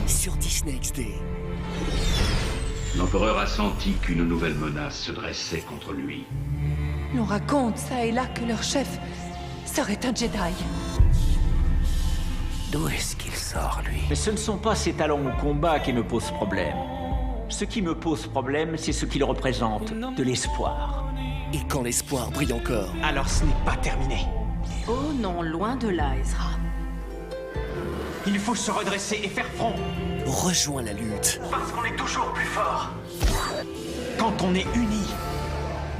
sur Disney XD. L'empereur a senti qu'une nouvelle menace se dressait contre lui. L'on raconte ça et là que leur chef serait un Jedi. D'où est-ce qu'il sort, lui? Mais ce ne sont pas ses talents au combat qui me posent problème. Ce qui me pose problème, c'est ce qu'il représente, de l'espoir. Et quand l'espoir brille encore, Alors ce n'est pas terminé. Oh non, loin de là, Ezra. Il faut se redresser et faire front. rejoins la lutte. Parce qu'on est toujours plus fort. Quand on est unis.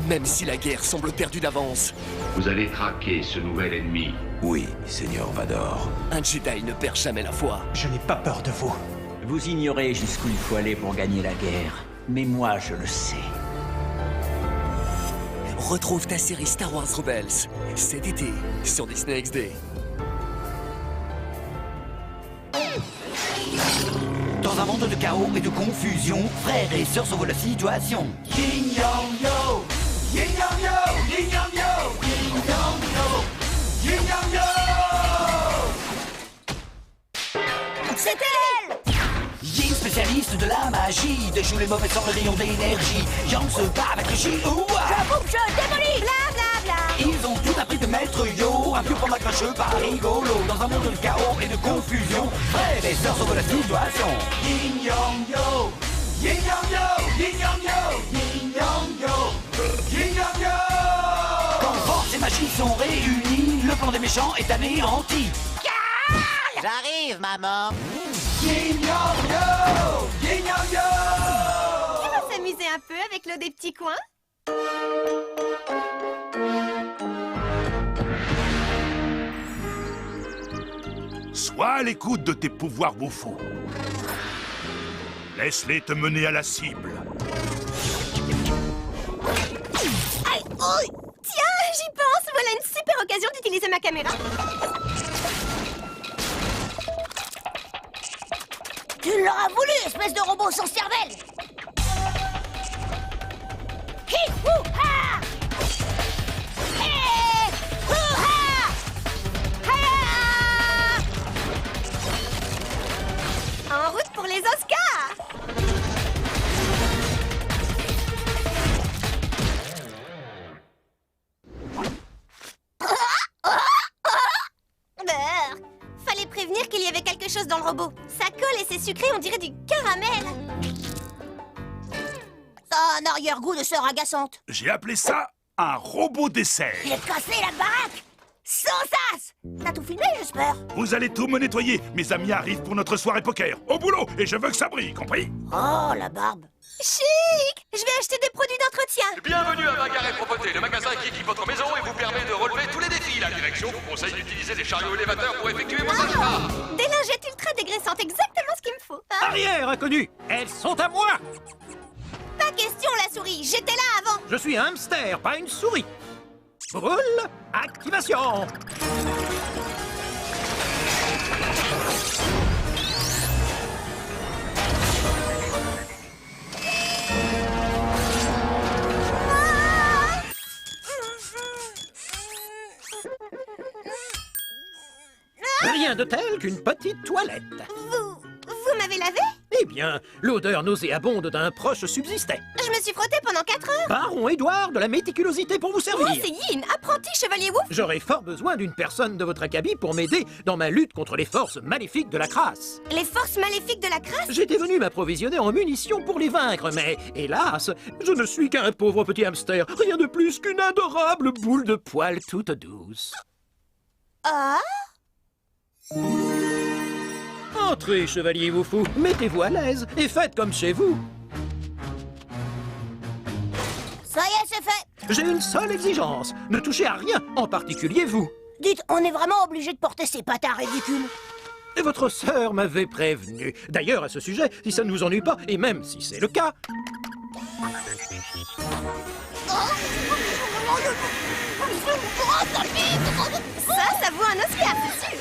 Même si la guerre semble perdue d'avance, Vous allez traquer ce nouvel ennemi. Oui, Seigneur Vador. un Jedi ne perd jamais la foi. Je n'ai pas peur de vous. Vous ignorez jusqu'où il faut aller pour gagner la guerre. Mais moi, je le sais. Retrouve ta série Star Wars Rebels cet été sur Disney XD. Dans un monde de chaos et de confusion, frères et sœurs sauvent la situation. Yin yang yo, yin yang yo, yin yang yo, yin yang yo, yin yang yo. C'est elle! Yin, spécialiste de la magie, déjoue les mauvais sans le rayon d'énergie. Yang se bat avec le chi, ouah! Je coupe, je démolis, bla bla bla. Ils ont tout appris de maître yo, un pieu pour ma cracheux pas rigolo. Dans un monde de chaos et de confusion, frères et sœurs sauvent la situation. Yin yang yo, yin yang yo, yin yang yo, yin yang yo, yin yang yo. Quand force et magie sont réunies, le plan des méchants est anéanti. J'arrive, maman. Yin yang yo, yin yang yo. On va s'amuser un peu avec l'eau des petits coins. Sois à l'écoute de tes pouvoirs bouffons. Laisse-les te mener à la cible. Aïe, ouille. Tiens, j'y pense. Voilà une super occasion d'utiliser ma caméra. Tu l'auras voulu, espèce de robot sans cervelle. Hi, hou, ha. Hey, hou, ha. Ha. En route pour les Oscars. Brrr. Fallait prévenir qu'il y avait quelque chose dans le robot. Ça colle et c'est sucré, on dirait du caramel. Ça a un arrière-goût de sœur agaçante. J'ai appelé ça un robot dessert. Il a cassé la baraque. Sans sas. T'as tout filmé, j'espère. Vous allez tout me nettoyer. Mes amis arrivent pour notre soirée poker. Au boulot. Et je veux que ça brille, compris? Oh, la barbe. Chic. Je vais acheter des produits d'entretien. Bienvenue à Bagarre et Propreté, le magasin qui équipe votre maison et vous permet de relever tous les défis. La direction vous conseille d'utiliser des chariots élévateurs pour effectuer vos achats. Des lingettes ultra dégraissantes, exactement ce qu'il me faut. Hein? Arrière, inconnus. Elles sont à moi. Pas question, la souris. J'étais là avant. Je suis un hamster, pas une souris. Brûle, activation. Rien de tel qu'une petite toilette. Vous m'avez lavé? Eh bien, l'odeur nauséabonde d'un proche subsistait. Je me suis frottée pendant 4 heures. Baron Édouard de la méticulosité pour vous servir. Oh, c'est Yin, apprenti chevalier Wouf. J'aurais fort besoin d'une personne de votre acabit pour m'aider dans ma lutte contre les forces maléfiques de la crasse. Les forces maléfiques de la crasse? J'étais venu m'approvisionner en munitions pour les vaincre, mais hélas, je ne suis qu'un pauvre petit hamster, rien de plus qu'une adorable boule de poils toute douce. Ah? Entrez, chevalier Woufou, mettez-vous à l'aise et faites comme chez vous. Ça y est, c'est fait. J'ai une seule exigence, ne touchez à rien, en particulier vous. Dites, on est vraiment obligé de porter ces patins ridicules? Et votre sœur m'avait prévenu. D'ailleurs, à ce sujet, si ça ne vous ennuie pas, et même si c'est le cas... Ça vaut un Oscar, c'est sûr.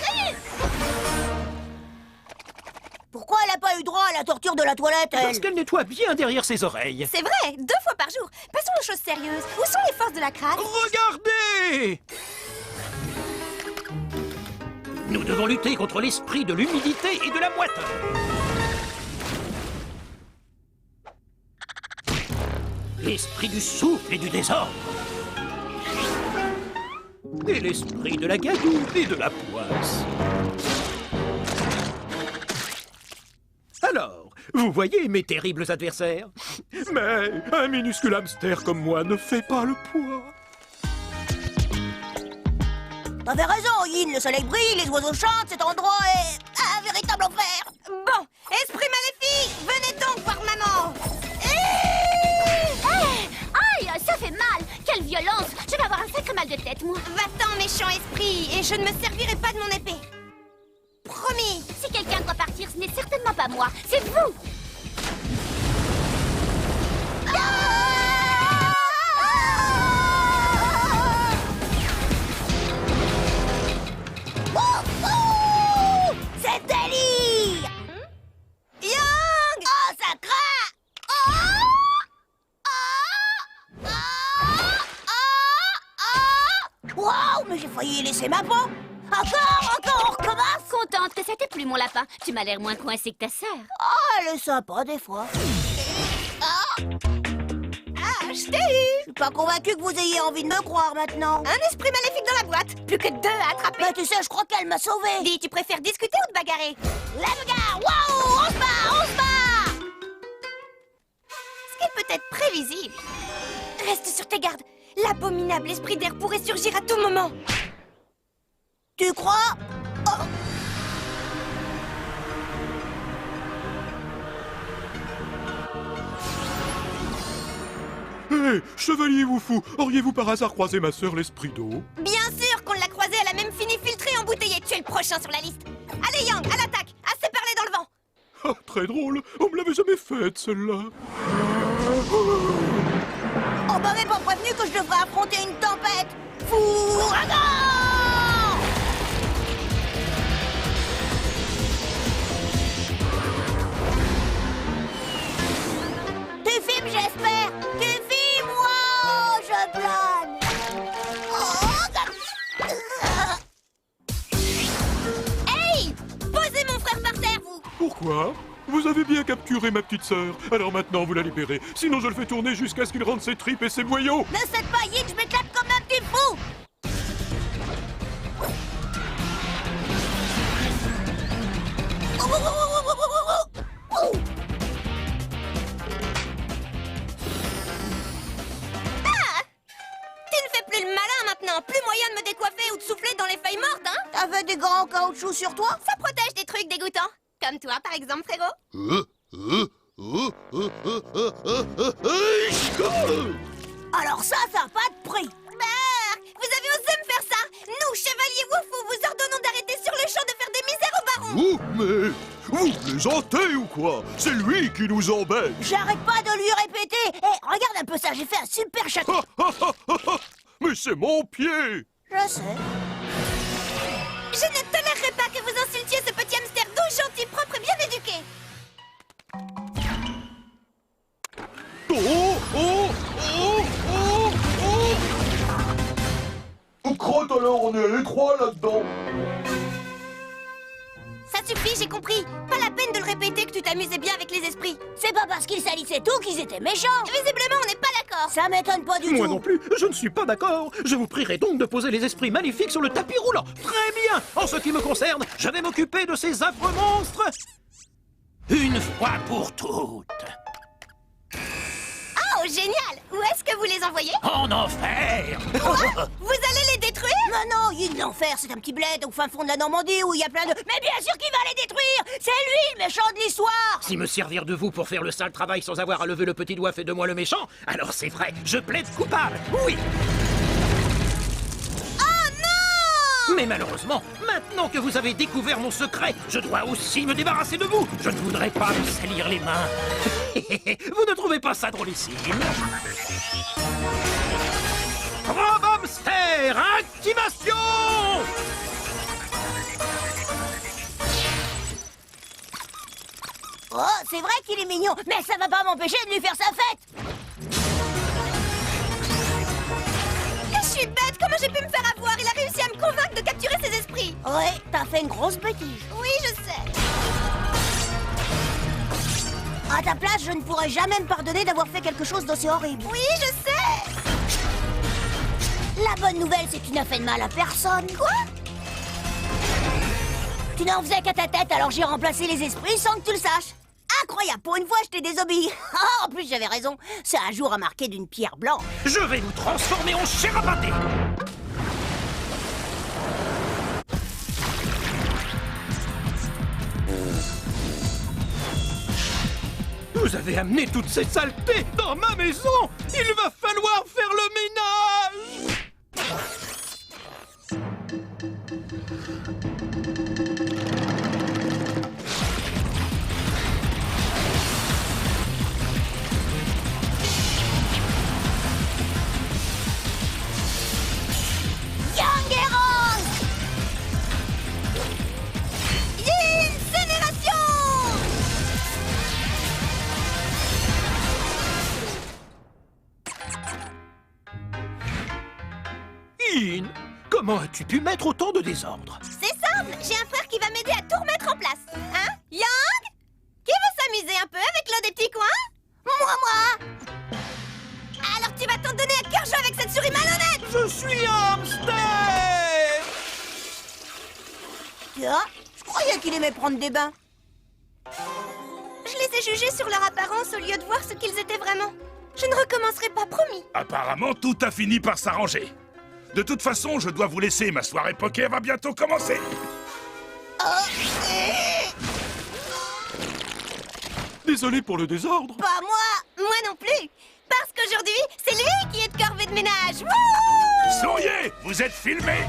Pourquoi elle a pas eu droit à la torture de la toilette, elle? Parce qu'elle nettoie bien derrière ses oreilles. C'est vrai, 2 fois par jour. Passons aux choses sérieuses. Où sont les forces de la crasse? Regardez! Nous devons lutter contre l'esprit de l'humidité et de la moiteur. l'esprit du souffle et du désordre. Et l'esprit de la gadoue et de la poisse. Alors, vous voyez mes terribles adversaires? Mais un minuscule hamster comme moi ne fait pas le poids. T'avais raison, Yin, le soleil brille, les oiseaux chantent, cet endroit est un véritable enfer. Bon, esprit maléfique, venez donc voir maman. Aïe, ça fait mal. Quelle violence. Je vais avoir un sacré mal de tête, moi. Va-t'en, méchant esprit, et je ne me servirai pas de mon épée. Promis. Si quelqu'un doit partir, ce n'est certainement pas moi. C'est vous. C'est délire. Yang. Oh, ça craint. Waouh, mais j'ai failli y laisser ma peau. Encore, on recommence. Contente que ça t'ait plu, mon lapin. Tu m'as l'air moins coincé que ta sœur. Oh, elle est sympa des fois. Je t'ai eu. Je suis pas convaincue que vous ayez envie de me croire maintenant. Un esprit maléfique dans la boîte. Plus que 2 à attraper. Bah tu sais, je crois qu'elle m'a sauvé. Dis, tu préfères discuter ou te bagarrer? La bagarre. Waouh, on se bat. Ce qui est peut-être prévisible. Reste sur tes gardes. L'abominable esprit d'air pourrait surgir à tout moment. Tu crois? Oh. Hé, chevalier Woufou, auriez-vous par hasard croisé ma sœur l'esprit d'eau? Bien sûr qu'on l'a croisée, elle a même fini filtrée, embouteillée. Tu es le prochain sur la liste. Allez Yang, à l'attaque. Assez parlé dans le vent. Ah, très drôle, on me l'avait jamais faite celle-là. On m'avait pas prévenu que je devrais affronter une tempête. Fouragan! Tu filmes, j'espère. Tu filmes, wow, je plane. Hey, posez mon frère par terre, vous. Pourquoi? Vous avez bien capturé ma petite sœur, alors maintenant vous la libérez. Sinon je le fais tourner jusqu'à ce qu'il rende ses tripes et ses boyaux. Ne cède pas, Yin, je m'éclate comme un petit fou. Ah! Tu ne fais plus le malin maintenant. Plus moyen de me décoiffer ou de souffler dans les feuilles mortes, hein? T'avais des gants en caoutchouc sur toi? Ça protège des trucs dégoûtants. Comme toi, par exemple, frérot. Alors ça n'a pas de prix. Bah, vous avez osé me faire ça. Nous, chevaliers Woufou, vous ordonnons d'arrêter sur le champ de faire des misères au baron. Vous, mais... Vous plaisantez ou quoi? C'est lui qui nous embête. J'arrête pas de lui répéter. Eh, regarde un peu ça, j'ai fait un super château. Mais c'est mon pied. Je sais. Je ne tolérerai pas que vous insultiez ce petit hamster doux, gentil, propre et bien éduqué. Crotte alors, on est à l'étroit là-dedans. Ça suffit, j'ai compris. Pas la peine de le répéter que tu t'amusais bien avec les esprits. C'est pas parce qu'ils salissaient tout qu'ils étaient méchants. Visiblement, on n'est pas d'accord. Ça m'étonne pas du tout. Moi non plus, je ne suis pas d'accord. Je vous prierai donc de poser les esprits maléfiques sur le tapis roulant. Très bien. En ce qui me concerne, je vais m'occuper de ces affreux monstres une fois pour toutes. Oh, génial. Où est-ce que vous les envoyez? En enfer. Quoi? Vous allez les détruire? Non, non, l'enfer, c'est un petit bled au fin fond de la Normandie où il y a plein de... Mais bien sûr qu'il va les détruire. C'est lui, le méchant de l'histoire. Si me servir de vous pour faire le sale travail sans avoir à lever le petit doigt fait de moi le méchant, alors c'est vrai, je plaide coupable, oui. Mais malheureusement, maintenant que vous avez découvert mon secret, je dois aussi me débarrasser de vous. Je ne voudrais pas me salir les mains. Vous ne trouvez pas ça drôlissime? Rob Hamster, activation! Oh, c'est vrai qu'il est mignon, mais ça va pas m'empêcher de lui faire sa fête. Je suis bête, comment j'ai pu me faire avoir? Il a réussi à me convaincre de capturer ses esprits. Ouais, t'as fait une grosse bêtise. Oui, je sais. À ta place, je ne pourrais jamais me pardonner d'avoir fait quelque chose d'aussi horrible. Oui, je sais. La bonne nouvelle, c'est que tu n'as fait de mal à personne. Quoi? Tu n'en faisais qu'à ta tête, alors j'ai remplacé les esprits sans que tu le saches. Incroyable, pour une fois, je t'ai désobéi. En plus, j'avais raison. C'est un jour à marquer d'une pierre blanche. Je vais vous transformer en chair à pâté. Vous avez amené toutes ces saletés dans ma maison. Il va falloir faire le ménage. Comment as-tu pu mettre autant de désordre? C'est simple, j'ai un frère qui va m'aider à tout remettre en place. Hein? Yang? Qui veut s'amuser un peu avec l'un des petits coins? Moi! Alors tu vas t'en donner à cœur joie avec cette souris malhonnête! Je suis un hamster! Tiens, je croyais qu'il aimait prendre des bains. Je les ai jugés sur leur apparence au lieu de voir ce qu'ils étaient vraiment. Je ne recommencerai pas, promis. Apparemment, tout a fini par s'arranger. De toute façon, je dois vous laisser, ma soirée poker va bientôt commencer. Désolé pour le désordre. Pas moi non plus. Parce qu'aujourd'hui, c'est lui qui est de corvée de ménage. Wouh! Souriez, vous êtes filmés.